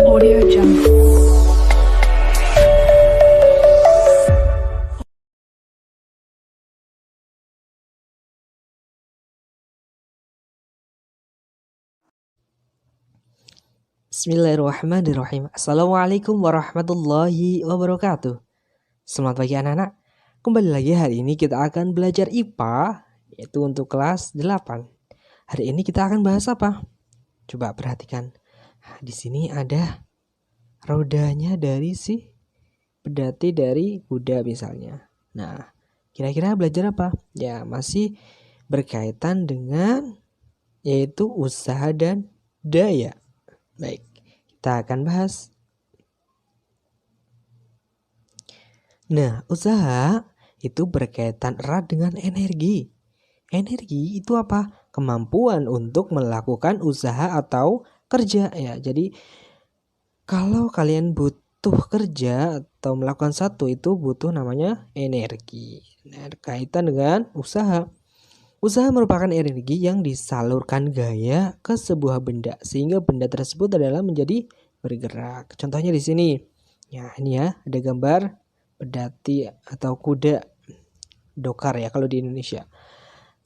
Audio Jungle. Bismillahirrahmanirrahim. Assalamualaikum warahmatullahi wabarakatuh. Selamat pagi anak-anak. Kembali lagi hari ini kita akan belajar IPA, yaitu untuk kelas 8. Hari ini kita akan bahas apa? Coba perhatikan. Di sini ada rodanya dari si pedati dari kuda misalnya. Nah, kira-kira belajar apa? Ya, masih berkaitan dengan yaitu usaha dan daya. Baik, kita akan bahas. Nah, usaha itu berkaitan erat dengan energi. Energi itu apa? Kemampuan untuk melakukan usaha atau kerja ya. Jadi kalau kalian butuh kerja atau melakukan satu itu butuh namanya energi. Nah, kaitan dengan usaha. Usaha merupakan energi yang disalurkan gaya ke sebuah benda sehingga benda tersebut adalah menjadi bergerak. Contohnya di sini. Ya, ini ya, ada gambar pedati atau kuda dokar ya kalau di Indonesia.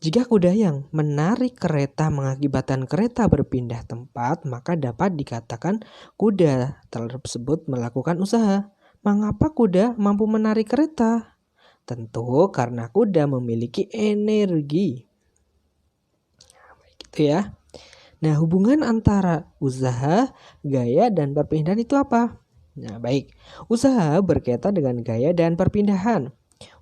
Jika kuda yang menarik kereta mengakibatkan kereta berpindah tempat, maka dapat dikatakan kuda tersebut melakukan usaha. Mengapa kuda mampu menarik kereta? Tentu karena kuda memiliki energi. Gitu ya. Nah, hubungan antara usaha, gaya, dan perpindahan itu apa? Nah, baik. Usaha berkaitan dengan gaya dan perpindahan.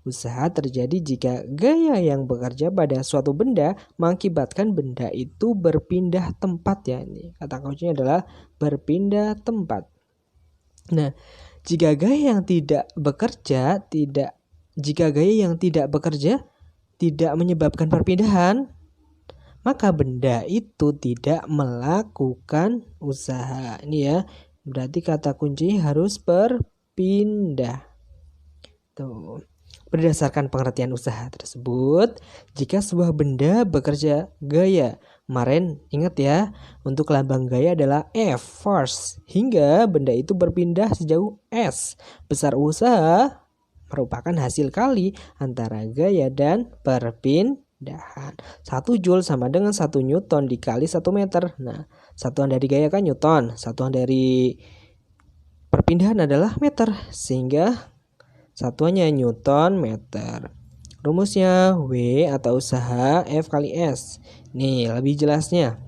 Usaha terjadi jika gaya yang bekerja pada suatu benda mengakibatkan benda itu berpindah tempat ya. Ini kata kuncinya adalah berpindah tempat. Nah, jika gaya yang tidak bekerja tidak menyebabkan perpindahan, maka benda itu tidak melakukan usaha. Ini ya, berarti kata kunci harus berpindah. Tuh. Berdasarkan pengertian usaha tersebut, jika sebuah benda bekerja gaya, kemarin ingat ya, untuk lambang gaya adalah F, force, hingga benda itu berpindah sejauh S. Besar usaha merupakan hasil kali antara gaya dan perpindahan. 1 Joule sama dengan 1 Newton dikali 1 meter. Nah, satuan dari gaya kan Newton, satuan dari perpindahan adalah meter, sehingga satuannya Newton meter. Rumusnya W atau usaha F kali S. Nih, lebih jelasnya.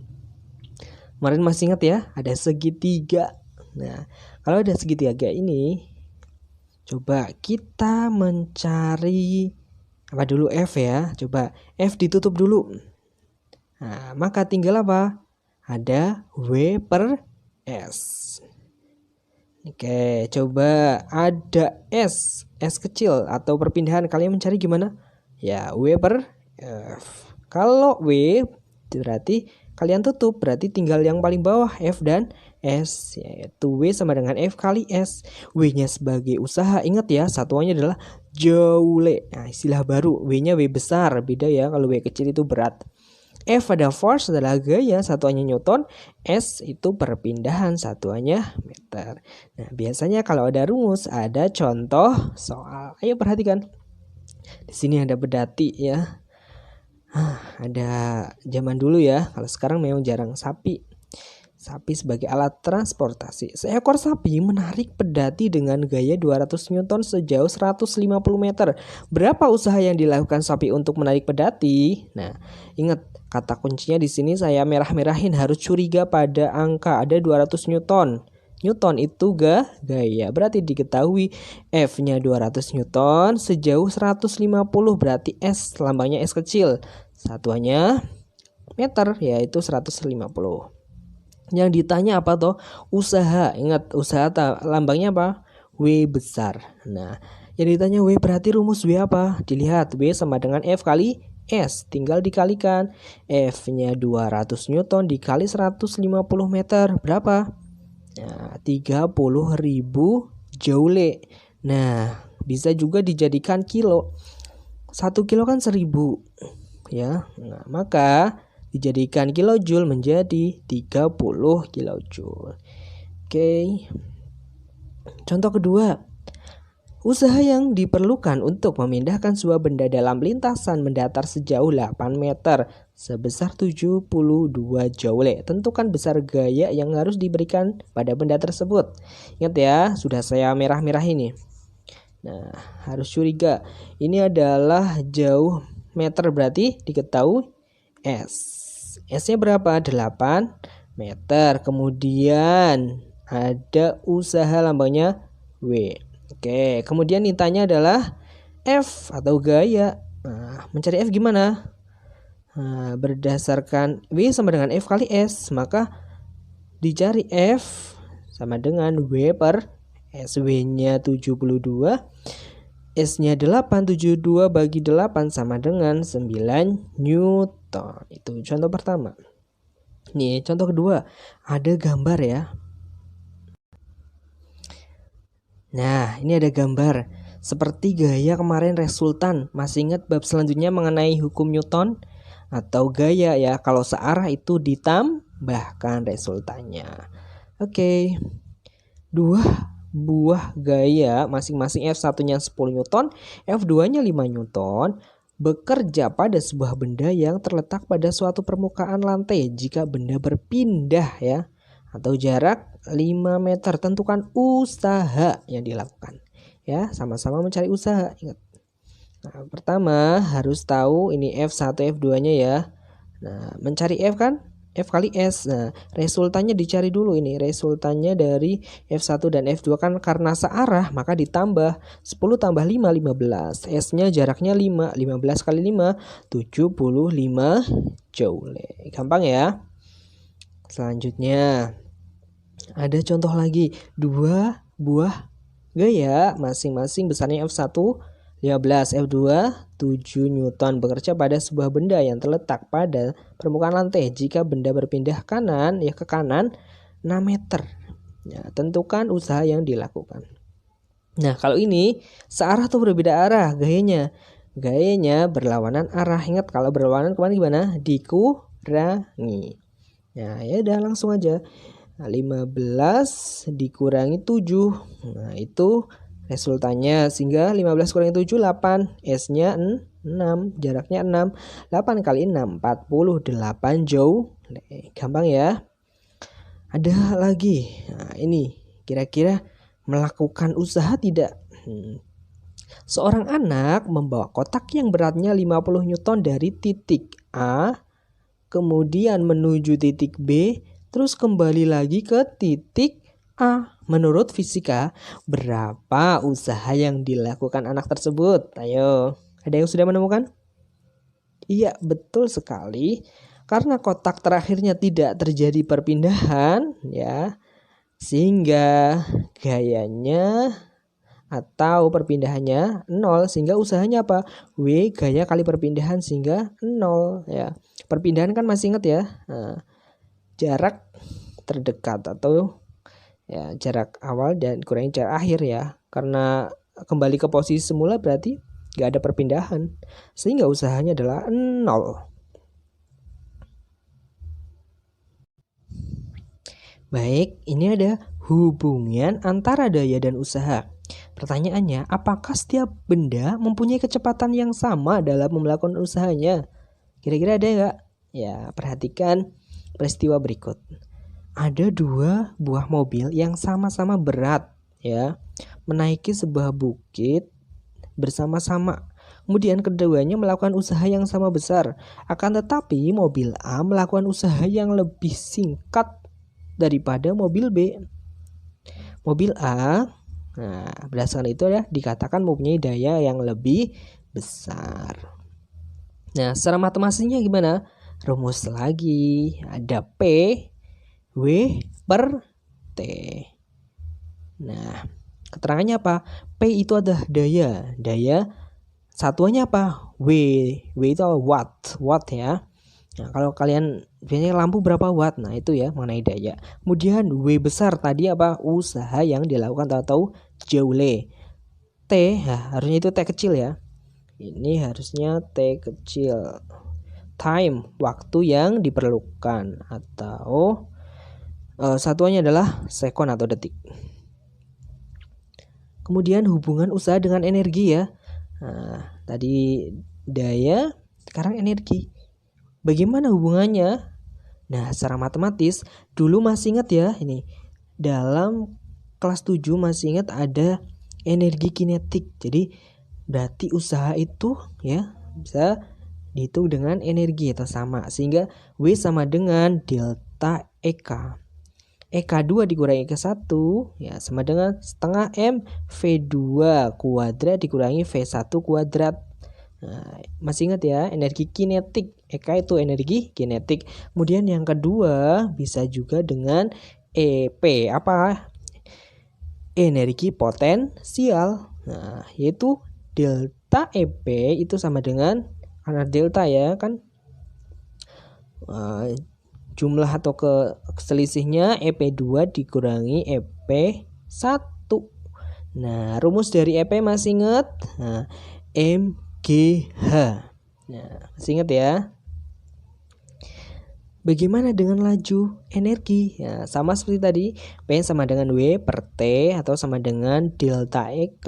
Kemarin masih ingat ya, ada segitiga. Nah, kalau ada segitiga ini, coba kita mencari apa dulu F ya. Coba F ditutup dulu. Nah, maka tinggal apa? Ada W per S. Oke, coba ada S kecil atau perpindahan, kalian mencari gimana? Ya, W per F. Kalau W berarti kalian tutup, berarti tinggal yang paling bawah F dan S, yaitu W sama dengan F kali S. W-nya sebagai usaha, ingat ya, satuannya adalah Joule. Nah, istilah baru, W-nya W besar, beda ya, kalau W kecil itu berat. F pada force adalah gaya, satuannya Newton. S itu perpindahan, satuannya meter. Nah, biasanya kalau ada rumus, ada contoh soal. Ayo perhatikan. Di sini ada pedati ya. Ada zaman dulu ya. Kalau sekarang memang jarang sapi. Sapi sebagai alat transportasi. Seekor sapi menarik pedati dengan gaya 200 Newton sejauh 150 meter. Berapa usaha yang dilakukan sapi untuk menarik pedati? Nah, ingat kata kuncinya di sini saya merah-merahin, harus curiga pada angka, ada 200 Newton. Newton itu gaya. Berarti diketahui F-nya 200 Newton sejauh 150, berarti S lambangnya S kecil. Satuannya meter, yaitu 150. Yang ditanya apa toh? Usaha. Ingat usaha lambangnya apa? W besar. Nah, yang ditanya W berarti rumus W apa? Dilihat W sama dengan F kali S. Tinggal dikalikan. F-nya 200 Newton dikali 150 meter. Berapa? Nah, 30.000 Joule. Nah, bisa juga dijadikan kilo. 1 kilo kan 1000 ya. Nah, maka dijadikan kilojoule menjadi 30 kilojoule. Oke. Contoh kedua. Usaha yang diperlukan untuk memindahkan sebuah benda dalam lintasan mendatar sejauh 8 meter sebesar 72 joule. Tentukan besar gaya yang harus diberikan pada benda tersebut. Ingat ya, sudah saya merah-merah ini. Nah, harus curiga. Ini adalah jauh meter, berarti diketahui S. S-nya berapa? 8 meter. Kemudian ada usaha lambangnya W. Oke, kemudian ditanya adalah F atau gaya. Nah, mencari F gimana? Nah, berdasarkan W sama dengan F kali S, maka dicari F sama dengan W per S. W-nya 72, S-nya 8, 72 bagi 8 sama dengan 9 Newton. Itu contoh pertama. Nih, contoh kedua, ada gambar ya. Nah, ini ada gambar. Seperti gaya kemarin resultan. Masih ingat bab selanjutnya mengenai hukum Newton? Atau gaya ya, kalau searah itu ditambahkan resultannya. Oke. Dua buah gaya masing-masing F1-nya 10 Newton, F2-nya 5 Newton bekerja pada sebuah benda yang terletak pada suatu permukaan lantai jika benda berpindah ya, atau jarak 5 meter. Tentukan usaha yang dilakukan ya, sama-sama mencari usaha. Ingat. Nah, pertama harus tahu ini F1 F2-nya ya. Nah, mencari F kan F kali S. Nah, resultannya dicari dulu ini. Resultannya dari F1 dan F2 kan karena searah maka ditambah 10 tambah 5 15. S-nya jaraknya 5. 15 kali 5 75 joule. Gampang ya. Selanjutnya ada contoh lagi. Dua buah gaya masing-masing besarnya F1 15, F2 7 Newton bekerja pada sebuah benda yang terletak pada permukaan lantai jika benda berpindah kanan ya ke kanan 6 meter. Ya, tentukan usaha yang dilakukan. Nah, kalau ini searah atau berbeda arah gayanya. Gayanya berlawanan arah. Ingat kalau berlawanan kemana gimana? Dikurangi. Nah, ya udah langsung aja. Nah, 15 dikurangi 7. Nah, itu resultannya, sehingga 15 kurangi 7 8, S-nya 6, jaraknya 6. 8 kali 6 48 joule. Gampang ya. Ada lagi. Nah, ini kira-kira melakukan usaha tidak? Seorang anak membawa kotak yang beratnya 50 Newton dari titik A kemudian menuju titik B, terus kembali lagi ke titik A. Menurut fisika, berapa usaha yang dilakukan anak tersebut? Ayo, ada yang sudah menemukan? Iya, betul sekali. Karena kotak terakhirnya tidak terjadi perpindahan, ya, sehingga gayanya atau perpindahannya 0, sehingga usahanya apa? W gaya kali perpindahan sehingga 0 ya. Perpindahan kan masih ingat ya. Nah, jarak terdekat atau ya jarak awal dan kurangi jarak akhir ya. Karena kembali ke posisi semula berarti gak ada perpindahan, sehingga usahanya adalah 0. Baik, ini ada hubungan antara daya dan usaha. Pertanyaannya, apakah setiap benda mempunyai kecepatan yang sama dalam melakukan usahanya? Kira-kira ada nggak? Ya, perhatikan peristiwa berikut. Ada dua buah mobil yang sama-sama berat, ya, menaiki sebuah bukit bersama-sama. Kemudian keduanya melakukan usaha yang sama besar. Akan tetapi mobil A melakukan usaha yang lebih singkat daripada mobil B. Mobil A, nah, berdasarkan itu ya dikatakan mempunyai daya yang lebih besar. Nah, secara matematisnya gimana? Rumus lagi, ada P W per T. Nah, keterangannya apa? P itu adalah daya. Daya satuannya apa? W. W itu watt. Watt ya. Nah, kalau kalian biasanya lampu berapa watt? Nah, itu ya mengenai daya. Kemudian W besar tadi apa? Usaha yang dilakukan atau joule. T, nah, harusnya itu T kecil ya. Ini harusnya T kecil. Time, waktu yang diperlukan atau satuannya adalah sekon atau detik. Kemudian hubungan usaha dengan energi ya. Nah, tadi daya, sekarang energi. Bagaimana hubungannya? Nah, secara matematis, dulu masih ingat ya ini. Dalam kelas 7 masih ingat ada energi kinetik. Jadi berarti usaha itu ya bisa dihitung dengan energi atau sama. Sehingga W sama dengan delta EK. EK2 dikurangi EK1 ya sama dengan setengah M V2 kuadrat dikurangi V1 kuadrat. Nah, masih ingat ya energi kinetik. EK itu energi kinetik. Kemudian yang kedua bisa juga dengan EP. Apa? Energi potensial. Nah, yaitu delta EP itu sama dengan karena delta ya kan jumlah atau selisihnya EP2 dikurangi EP1. Nah, rumus dari EP masih ingat? Nah, MGH. Nah, masih ingat ya? Bagaimana dengan laju energi? Ya, sama seperti tadi, P sama dengan W per T atau sama dengan delta EK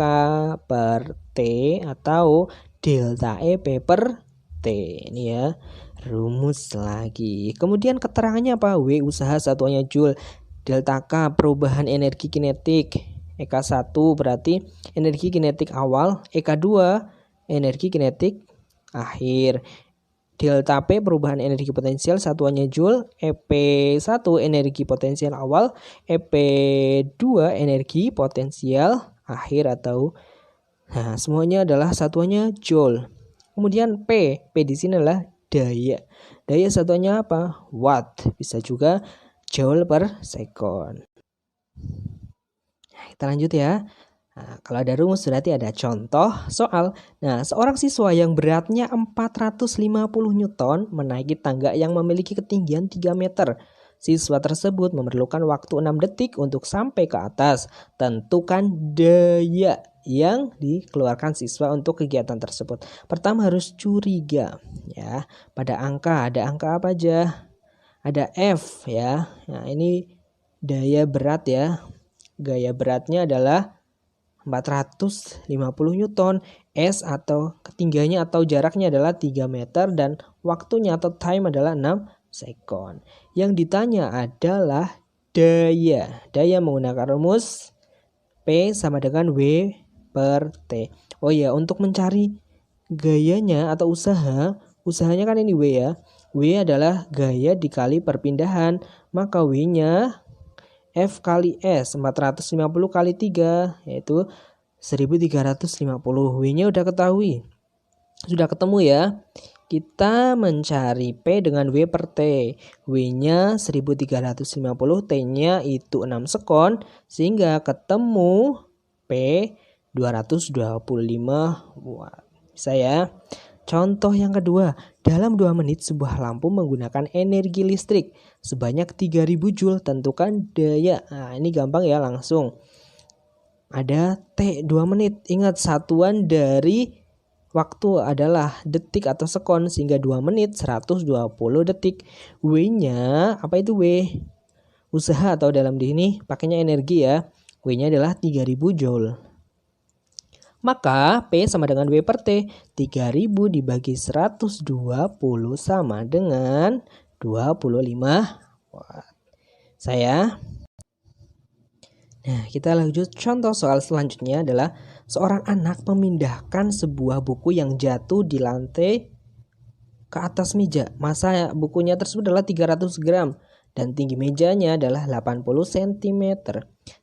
per T atau delta EP per T. Ini ya, rumus lagi. Kemudian keterangannya apa? W usaha satuannya Joule, delta K perubahan energi kinetik, EK1 berarti energi kinetik awal, EK2 energi kinetik akhir. Delta P perubahan energi potensial satuannya Joule, EP1 energi potensial awal, EP2 energi potensial akhir atau semuanya adalah satuannya Joule. Kemudian P di sini adalah daya. Daya satuannya apa? Watt. Bisa juga Joule per second. Nah, kita lanjut ya. Nah, kalau ada rumus berarti ada contoh soal. Nah, seorang siswa yang beratnya 450 Newton menaiki tangga yang memiliki ketinggian 3 meter. Siswa tersebut memerlukan waktu 6 detik untuk sampai ke atas. Tentukan daya yang dikeluarkan siswa untuk kegiatan tersebut. Pertama harus curiga ya. Pada angka, ada angka apa aja? Ada F ya. Nah, ini daya berat ya. Gaya beratnya adalah 450 Newton. S atau ketinggiannya atau jaraknya adalah 3 meter dan waktunya atau time adalah 6 second. Yang ditanya adalah daya. Daya menggunakan rumus P sama dengan W per T. Oh ya, untuk mencari gayanya atau usahanya kan ini W ya. W adalah gaya dikali perpindahan, maka W-nya F kali S 450 kali 3 yaitu 1350. W-nya udah ketahui. Sudah ketemu ya. Kita mencari P dengan W per T. W-nya 1350, T-nya itu 6 sekon sehingga ketemu P 225 watt. Bisa ya. Contoh yang kedua, dalam 2 menit sebuah lampu menggunakan energi listrik sebanyak 3000 Joule, tentukan daya. Nah, ini gampang ya, langsung. Ada T 2 menit. Ingat satuan dari waktu adalah detik atau sekon sehingga 2 menit 120 detik. W-nya apa itu W? Usaha atau dalam di sini pakainya energi ya. W-nya adalah 3000 Joule. Maka P sama dengan W per T. 3000 dibagi 120 sama dengan 25 watt. Saya. Nah, kita lanjut contoh soal selanjutnya adalah seorang anak memindahkan sebuah buku yang jatuh di lantai ke atas meja. Massa bukunya tersebut adalah 300 gram dan tinggi mejanya adalah 80 cm.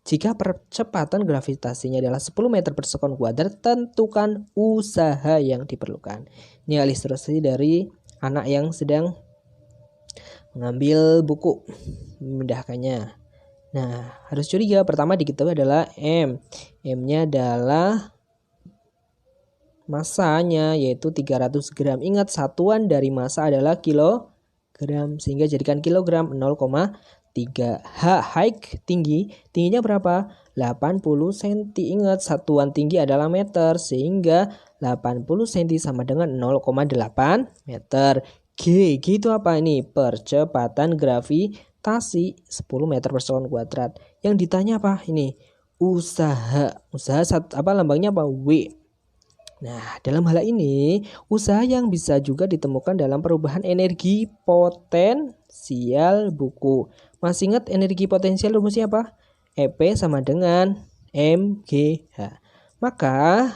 Jika percepatan gravitasinya adalah 10 meter per sekon kuadrat, tentukan usaha yang diperlukan. Ini ilustrasi dari anak yang sedang mengambil buku, memindahkannya. Nah, harus curiga. Pertama diketahui adalah M. M-nya adalah massanya yaitu 300 gram. Ingat satuan dari massa adalah kilogram sehingga jadikan kilogram 0,3. Height tingginya berapa? 80 cm. Ingat satuan tinggi adalah meter sehingga 80 cm sama dengan 0,8 meter. G itu apa ini? Percepatan gravitasi. ekspektasi 10 meter per sekon kuadrat. Yang ditanya apa? Ini usaha. Lambangnya apa? W. Nah, dalam hal ini, usaha yang bisa juga ditemukan dalam perubahan energi potensial buku. Masih ingat energi potensial rumusnya apa? EP sama dengan MGH. Maka,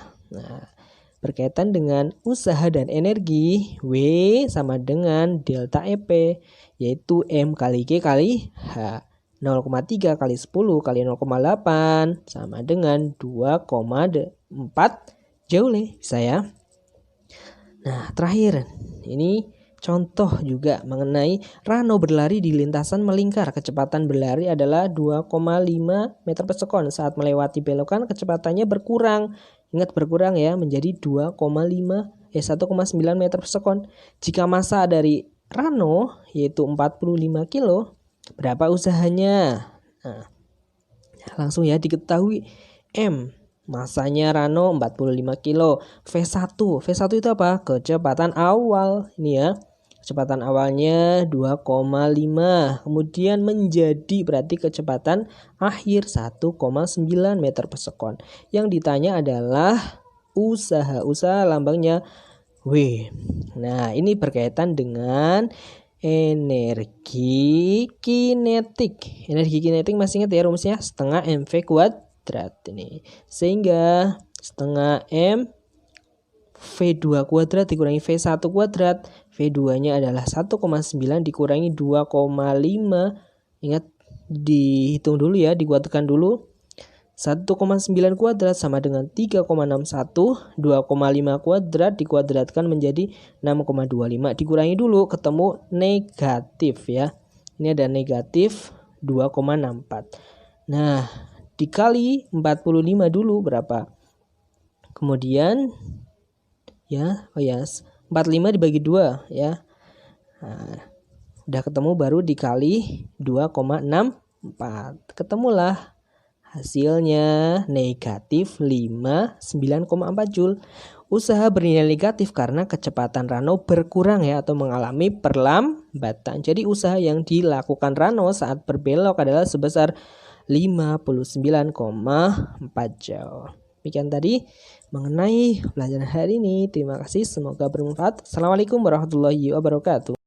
berkaitan dengan usaha dan energi, W sama dengan delta EP, yaitu M kali G kali H. 0,3 kali 10 kali 0,8 sama dengan 2,4 Joule, bisa ya. Nah, terakhir ini contoh juga mengenai Rano berlari di lintasan melingkar. Kecepatan berlari adalah 2,5 meter per sekon. Saat melewati belokan kecepatannya berkurang. Ingat berkurang ya, menjadi 1,9 meter per sekon. Jika massa dari Rano yaitu 45 kilo, berapa usahanya? Nah, langsung ya diketahui M. Masanya Rano 45 kilo. V1 itu apa? Kecepatan awal. Ini ya. Kecepatan awalnya 2,5. Kemudian menjadi berarti kecepatan akhir 1,9 meter per sekon. Yang ditanya adalah usaha. Usaha lambangnya W. Nah, ini berkaitan dengan energi kinetik. Energi kinetik masih ingat ya rumusnya? Setengah mv kuadrat ini. Sehingga setengah M V2 kuadrat dikurangi V1 kuadrat. V2-nya adalah 1,9 dikurangi 2,5. Ingat dihitung dulu ya, dikuatkan dulu. 1,9 kuadrat sama dengan 3,61. 2,5 kuadrat dikuadratkan menjadi 6,25. Dikurangi dulu ketemu negatif ya. Ini ada negatif 2,64. Nah, dikali 45 dulu berapa? Kemudian ya, 45 dibagi 2 ya. Nah, udah ketemu baru dikali 2,64. Ketemulah hasilnya negatif 9,4 Joule. Usaha bernilai negatif karena kecepatan Rano berkurang ya atau mengalami perlambatan. Jadi usaha yang dilakukan Rano saat berbelok adalah sebesar 59,4 Joule. Demikian tadi mengenai pelajaran hari ini. Terima kasih, semoga bermanfaat. Assalamualaikum warahmatullahi wabarakatuh.